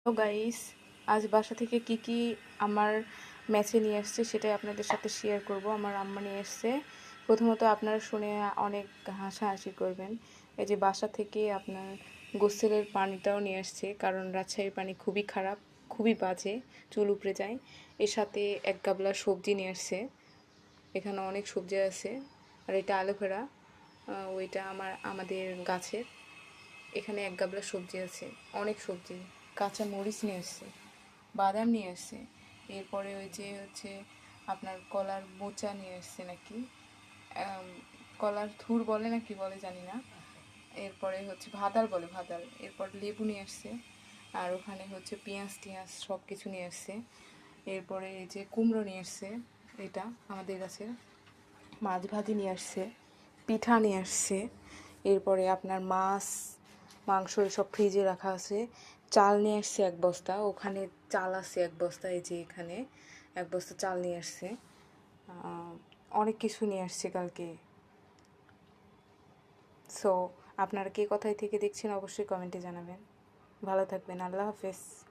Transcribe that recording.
তো গাইস, আজ বাসা থেকে কি কি আমার ম্যাচে নিয়ে এসছে সেটাই আপনাদের সাথে শেয়ার করব। আমার আম্মা নিয়ে এসছে। প্রথমত আপনারা শুনে অনেক হাসাহাসি করবেন। এই যে বাসা থেকে আপনার গোসলের পানিটাও নিয়ে আসছে, কারণ রাজশাহীর পানি খুবই খারাপ, খুবই বাজে, চুল উপড়ে যায়। এর সাথে এক গাবলা সবজি নিয়ে আসছে। এখানে অনেক সবজি আছে। আর এটা অ্যালোভেরা, ওইটা আমাদের গাছের। এখানে এক গাবলা সবজি আছে, অনেক সবজি। কাঁচা মরিচ নিয়ে আসছে, বাদাম নিয়ে আসছে। এরপরে ওই যে হচ্ছে আপনার কলার মোচা নিয়ে আসছে নাকি, কলার থুর বলে না কি বলে জানি না। এরপরে হচ্ছে ভাদাল বলে, ভাদাল। এরপর লেবু নিয়ে আসছে। আর ওখানে হচ্ছে পেঁয়াজ টিয়াজ সব কিছু নিয়ে আসছে। এরপরে এই যে কুমড়ো নিয়ে আসছে, এটা আমাদের গাছের। মাছ ভাজি নিয়ে আসছে, পিঠা নিয়ে আসছে। এরপরে আপনার মাছ মাংস এসব ফ্রিজে রাখা আছে। চাল নিয়ে আসছে এক বস্তা, ওখানে চাল আছে এক বস্তা। এই যে এখানে এক বস্তা চাল নিয়ে আসছে। অনেক কিছু নিয়ে আসছে কালকে। সো আপনারা কে কোথায় থেকে দেখছেন অবশ্যই কমেন্টে জানাবেন। ভালো থাকবেন। আল্লাহ হাফেজ।